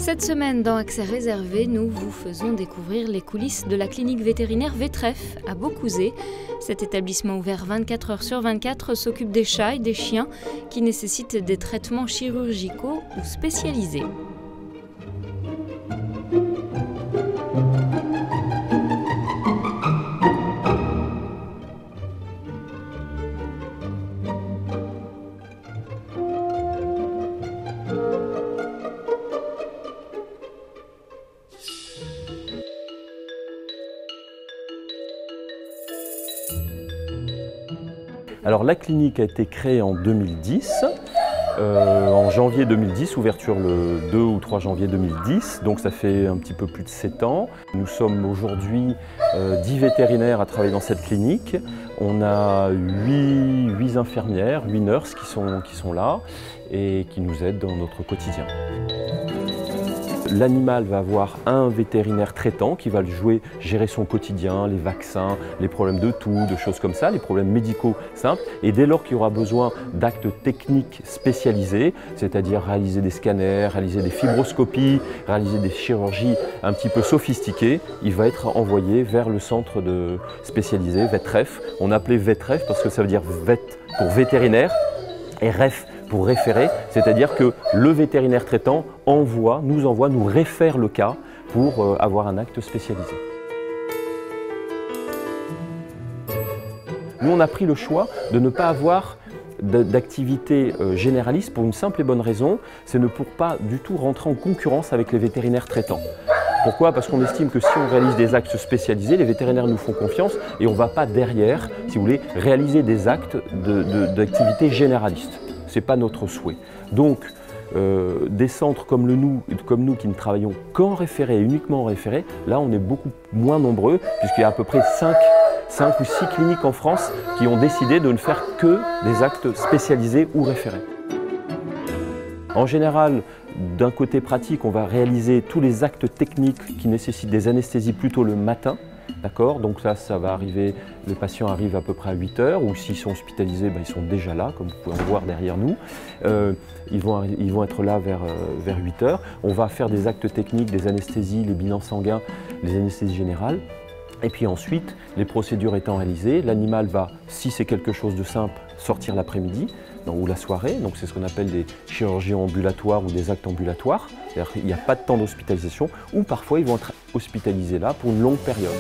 Cette semaine, dans Accès réservé, nous vous faisons découvrir les coulisses de la clinique vétérinaire Vétref à Beaucouzé. Cet établissement ouvert 24 heures sur 24 s'occupe des chats et des chiens qui nécessitent des traitements chirurgicaux ou spécialisés. Alors la clinique a été créée en 2010, en janvier 2010, ouverture le 2 ou 3 janvier 2010, donc ça fait un petit peu plus de 7 ans. Nous sommes aujourd'hui 10 vétérinaires à travailler dans cette clinique. On a 8 infirmières, 8 nurses qui sont là et qui nous aident dans notre quotidien. L'animal va avoir un vétérinaire traitant qui va gérer son quotidien, les vaccins, les problèmes de toux, de choses comme ça, les problèmes médicaux simples. Et dès lors qu'il y aura besoin d'actes techniques spécialisés, c'est-à-dire réaliser des scanners, réaliser des fibroscopies, réaliser des chirurgies un petit peu sophistiquées, il va être envoyé vers le centre spécialisé, Vétref. On appelait Vétref parce que ça veut dire vet pour vétérinaire et ref pour référer, c'est-à-dire que le vétérinaire traitant nous réfère le cas pour avoir un acte spécialisé. Nous, on a pris le choix de ne pas avoir d'activité généraliste pour une simple et bonne raison, c'est ne pour pas du tout rentrer en concurrence avec les vétérinaires traitants. Pourquoi? Parce qu'on estime que si on réalise des actes spécialisés, les vétérinaires nous font confiance et on ne va pas derrière, si vous voulez, réaliser des actes d'activité généraliste. Ce n'est pas notre souhait. Donc, des centres comme nous qui ne travaillons qu'en référé, uniquement en référé, là on est beaucoup moins nombreux, puisqu'il y a à peu près 5 ou 6 cliniques en France qui ont décidé de ne faire que des actes spécialisés ou référés. En général, d'un côté pratique, on va réaliser tous les actes techniques qui nécessitent des anesthésies plutôt le matin. D'accord, donc là, ça va arriver, les patients arrivent à peu près à 8 heures, ou s'ils sont hospitalisés, ils sont déjà là, comme vous pouvez en voir derrière nous. Ils vont être là vers 8 heures. On va faire des actes techniques, des anesthésies, les bilans sanguins, les anesthésies générales. Et puis ensuite, les procédures étant réalisées, l'animal va, si c'est quelque chose de simple, sortir l'après-midi ou la soirée. Donc c'est ce qu'on appelle des chirurgies ambulatoires ou des actes ambulatoires. C'est-à-dire qu'il n'y a pas de temps d'hospitalisation ou parfois ils vont être hospitalisés là pour une longue période.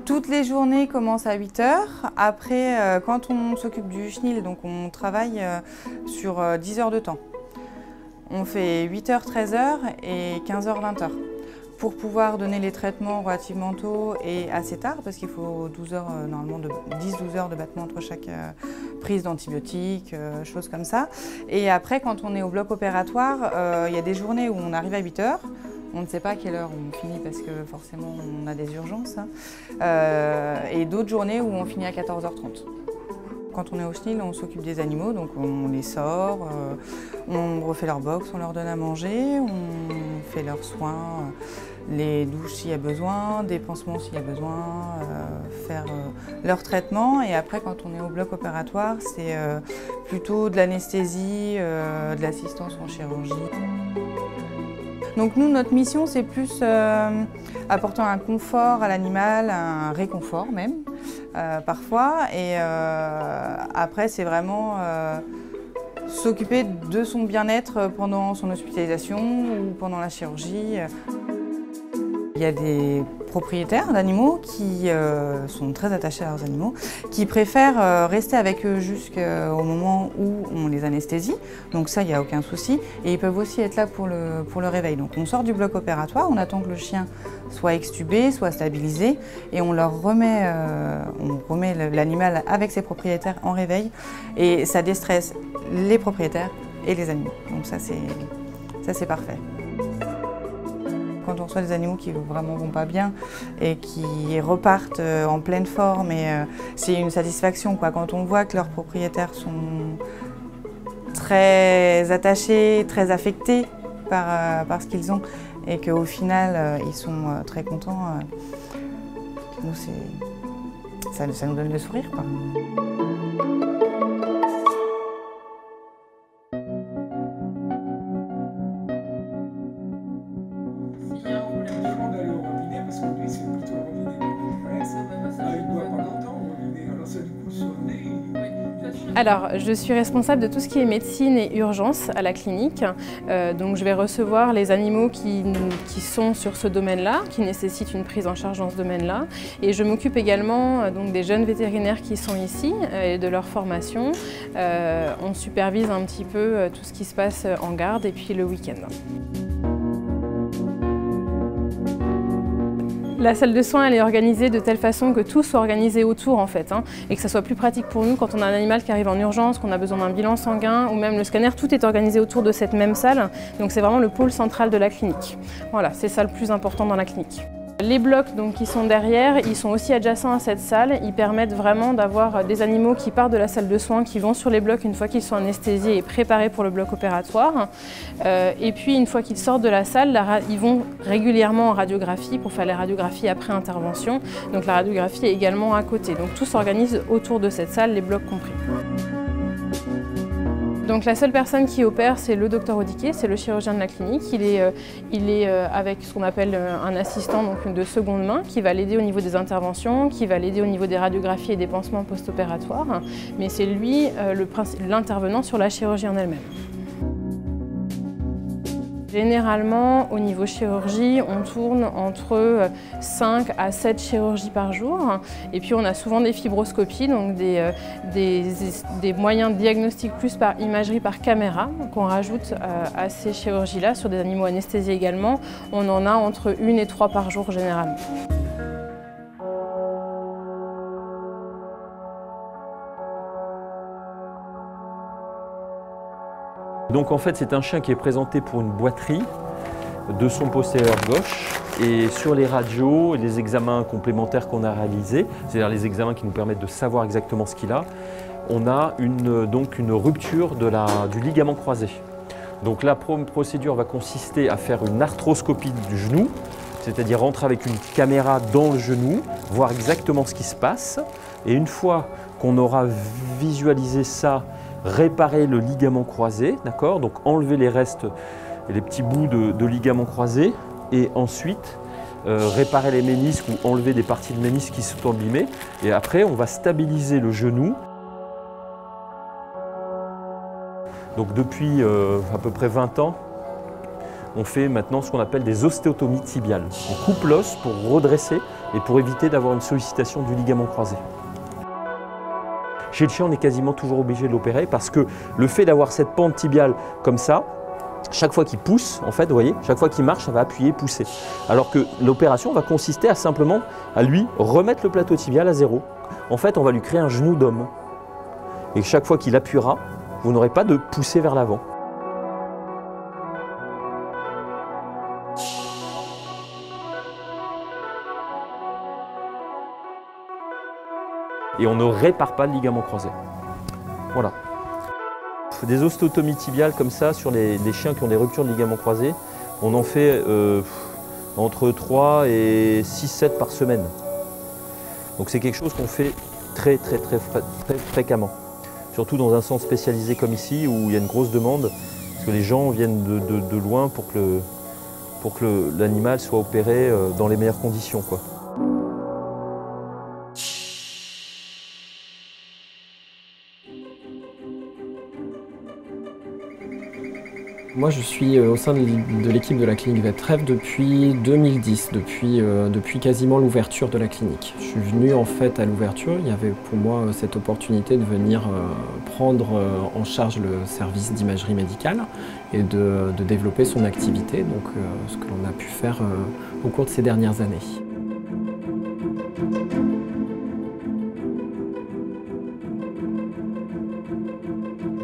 Toutes les journées commencent à 8 heures. Après, quand on s'occupe du chenil, donc on travaille sur 10 heures de temps. On fait 8h, 13h et 15h, 20h. Pour pouvoir donner les traitements relativement tôt et assez tard, parce qu'il faut 12 heures, normalement 10-12 heures de battement entre chaque prise d'antibiotiques, choses comme ça. Et après, quand on est au bloc opératoire, il y a des journées où on arrive à 8 heures. On ne sait pas à quelle heure on finit parce que forcément on a des urgences. Et d'autres journées où on finit à 14h30. Quand on est au chenil, on s'occupe des animaux, donc on les sort, on refait leur box, on leur donne à manger, on fait leurs soins, les douches s'il y a besoin, des pansements s'il y a besoin, faire leur traitement. Et après, quand on est au bloc opératoire, c'est plutôt de l'anesthésie, de l'assistance en chirurgie. Donc nous, notre mission, c'est plus apporter un confort à l'animal, un réconfort même, parfois. Et après, c'est vraiment s'occuper de son bien-être pendant son hospitalisation ou pendant la chirurgie. Il y a des propriétaires d'animaux qui sont très attachés à leurs animaux, qui préfèrent rester avec eux jusqu'au moment où on les anesthésie. Donc ça, il n'y a aucun souci. Et ils peuvent aussi être là pour le réveil. Donc on sort du bloc opératoire, on attend que le chien soit extubé, soit stabilisé, et on remet l'animal avec ses propriétaires en réveil. Et ça déstresse les propriétaires et les animaux. Donc ça, c'est parfait. Quand on reçoit des animaux qui vraiment vont pas bien et qui repartent en pleine forme, c'est une satisfaction, quoi. Quand on voit que leurs propriétaires sont très attachés, très affectés par ce qu'ils ont et qu'au final ils sont très contents, nous, ça nous donne le sourire, quoi. Alors, je suis responsable de tout ce qui est médecine et urgence à la clinique. Donc, je vais recevoir les animaux qui sont sur ce domaine-là, qui nécessitent une prise en charge dans ce domaine-là. Et je m'occupe également donc, des jeunes vétérinaires qui sont ici et de leur formation. On supervise un petit peu tout ce qui se passe en garde et puis le week-end. La salle de soins elle est organisée de telle façon que tout soit organisé autour en fait, et que ça soit plus pratique pour nous quand on a un animal qui arrive en urgence, qu'on a besoin d'un bilan sanguin ou même le scanner, tout est organisé autour de cette même salle. Donc c'est vraiment le pôle central de la clinique. Voilà, c'est ça le plus important dans la clinique. Les blocs donc, qui sont derrière, ils sont aussi adjacents à cette salle. Ils permettent vraiment d'avoir des animaux qui partent de la salle de soins, qui vont sur les blocs une fois qu'ils sont anesthésiés et préparés pour le bloc opératoire. Et puis une fois qu'ils sortent de la salle, ils vont régulièrement en radiographie pour faire les radiographies après intervention. Donc la radiographie est également à côté. Donc tout s'organise autour de cette salle, les blocs compris. Donc la seule personne qui opère, c'est le docteur Audiquet, c'est le chirurgien de la clinique. Il est avec ce qu'on appelle un assistant donc de seconde main qui va l'aider au niveau des interventions, qui va l'aider au niveau des radiographies et des pansements post-opératoires. Mais c'est lui l'intervenant sur la chirurgie en elle-même. Généralement, au niveau chirurgie, on tourne entre 5 à 7 chirurgies par jour. Et puis on a souvent des fibroscopies, donc des moyens de diagnostic plus par imagerie, par caméra, qu'on rajoute à ces chirurgies-là, sur des animaux anesthésiés également. On en a entre 1 et 3 par jour généralement. Donc en fait c'est un chien qui est présenté pour une boiterie de son postérieur gauche et sur les radios et les examens complémentaires qu'on a réalisés, c'est-à-dire les examens qui nous permettent de savoir exactement ce qu'il a, on a donc une rupture du ligament croisé. Donc la procédure va consister à faire une arthroscopie du genou, c'est-à-dire rentrer avec une caméra dans le genou, voir exactement ce qui se passe et une fois qu'on aura visualisé ça, réparer le ligament croisé, d'accord? Donc enlever les restes et les petits bouts de ligament croisé et ensuite réparer les ménisques ou enlever des parties de ménisques qui sont abîmées. Et après, on va stabiliser le genou. Donc depuis à peu près 20 ans, on fait maintenant ce qu'on appelle des ostéotomies tibiales. On coupe l'os pour redresser et pour éviter d'avoir une sollicitation du ligament croisé. Chez le chien, on est quasiment toujours obligé de l'opérer parce que le fait d'avoir cette pente tibiale comme ça, chaque fois qu'il pousse, en fait, vous voyez, chaque fois qu'il marche, ça va appuyer, pousser. Alors que l'opération va consister à simplement, à lui, remettre le plateau tibial à zéro. En fait, on va lui créer un genou d'homme. Et chaque fois qu'il appuiera, vous n'aurez pas de pousser vers l'avant. Et on ne répare pas le ligament croisé. Voilà. Des ostéotomies tibiales comme ça sur les chiens qui ont des ruptures de ligament croisé, on en fait entre 3 et 6-7 par semaine. Donc c'est quelque chose qu'on fait très fréquemment. Surtout dans un centre spécialisé comme ici où il y a une grosse demande, parce que les gens viennent de loin pour que l'animal soit opéré dans les meilleures conditions, quoi. Moi, je suis au sein de l'équipe de la clinique Vettref depuis 2010, depuis quasiment l'ouverture de la clinique. Je suis venu en fait à l'ouverture, il y avait pour moi cette opportunité de venir prendre en charge le service d'imagerie médicale et de développer son activité, donc ce que l'on a pu faire au cours de ces dernières années.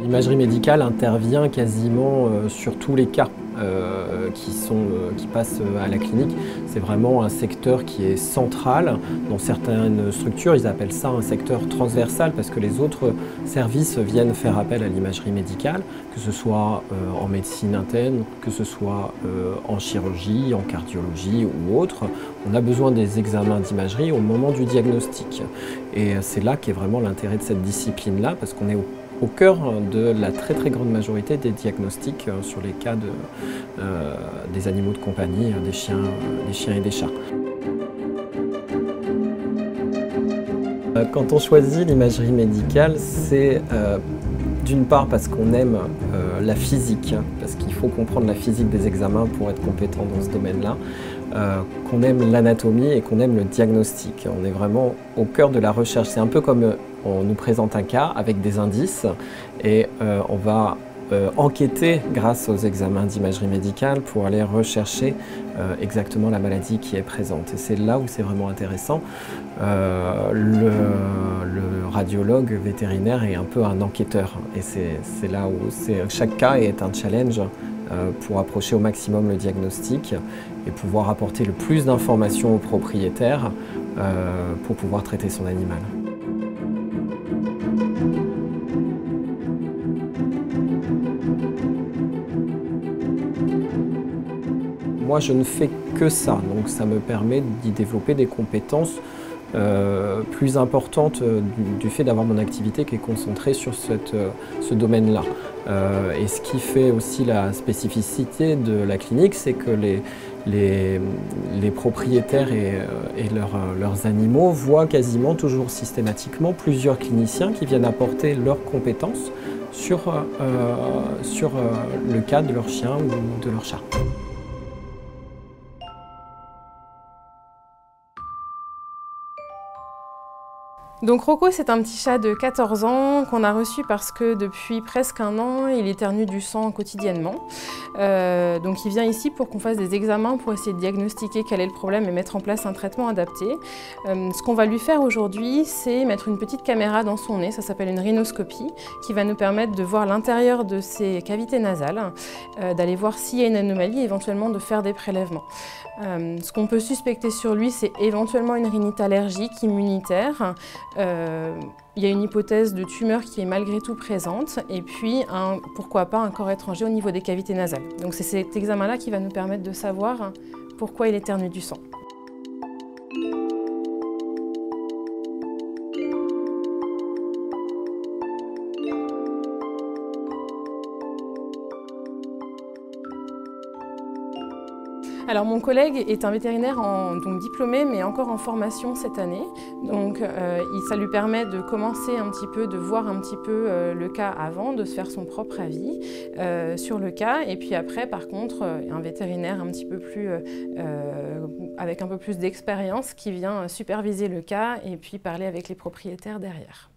L'imagerie médicale intervient quasiment sur tous les cas qui passent à la clinique, c'est vraiment un secteur qui est central. Dans certaines structures, ils appellent ça un secteur transversal parce que les autres services viennent faire appel à l'imagerie médicale, que ce soit en médecine interne, que ce soit en chirurgie, en cardiologie ou autre. On a besoin des examens d'imagerie au moment du diagnostic. Et c'est là qu'est vraiment l'intérêt de cette discipline-là, parce qu'on est au cœur de la très grande majorité des diagnostics sur les cas des animaux de compagnie, des chiens et des chats. Quand on choisit l'imagerie médicale, c'est d'une part parce qu'on aime la physique, parce qu'il faut comprendre la physique des examens pour être compétent dans ce domaine-là, qu'on aime l'anatomie et qu'on aime le diagnostic. On est vraiment au cœur de la recherche. C'est un peu comme on nous présente un cas avec des indices et on va enquêter grâce aux examens d'imagerie médicale pour aller rechercher exactement la maladie qui est présente. Et c'est là où c'est vraiment intéressant. Le radiologue vétérinaire est un peu un enquêteur et c'est là où chaque cas est un challenge pour approcher au maximum le diagnostic et pouvoir apporter le plus d'informations au propriétaire pour pouvoir traiter son animal. Moi, je ne fais que ça, donc ça me permet d'y développer des compétences plus importantes du fait d'avoir mon activité qui est concentrée sur ce domaine-là. Et ce qui fait aussi la spécificité de la clinique, c'est que les propriétaires et leurs animaux voient quasiment toujours systématiquement plusieurs cliniciens qui viennent apporter leurs compétences sur le cas de leur chien ou de leur chat. Donc Rocco, c'est un petit chat de 14 ans qu'on a reçu parce que depuis presque un an, il éternue du sang quotidiennement. Donc il vient ici pour qu'on fasse des examens pour essayer de diagnostiquer quel est le problème et mettre en place un traitement adapté. Ce qu'on va lui faire aujourd'hui, c'est mettre une petite caméra dans son nez, ça s'appelle une rhinoscopie, qui va nous permettre de voir l'intérieur de ses cavités nasales, d'aller voir s'il y a une anomalie et éventuellement de faire des prélèvements. Ce qu'on peut suspecter sur lui, c'est éventuellement une rhinite allergique, immunitaire. Il y a une hypothèse de tumeur qui est malgré tout présente et puis pourquoi pas un corps étranger au niveau des cavités nasales. Donc c'est cet examen-là qui va nous permettre de savoir pourquoi il éternue du sang. Alors mon collègue est un vétérinaire donc diplômé mais encore en formation cette année. Donc ça lui permet de commencer un petit peu, de voir un petit peu le cas avant, de se faire son propre avis sur le cas. Et puis après par contre un vétérinaire un petit peu plus avec un peu plus d'expérience qui vient superviser le cas et puis parler avec les propriétaires derrière.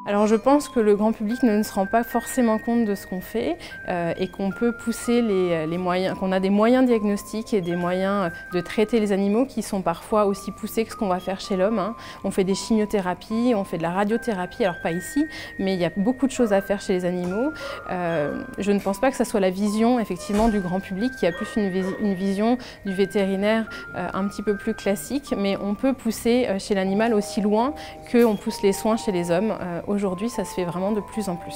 Alors je pense que le grand public ne se rend pas forcément compte de ce qu'on fait et qu'on peut pousser les moyens, qu'on a des moyens diagnostiques et des moyens de traiter les animaux qui sont parfois aussi poussés que ce qu'on va faire chez l'homme. On fait des chimiothérapies, on fait de la radiothérapie, alors pas ici, mais il y a beaucoup de choses à faire chez les animaux. Je ne pense pas que ça soit la vision effectivement du grand public qui a plus une vision du vétérinaire un petit peu plus classique, mais on peut pousser chez l'animal aussi loin qu'on pousse les soins chez les hommes. Aujourd'hui, ça se fait vraiment de plus en plus.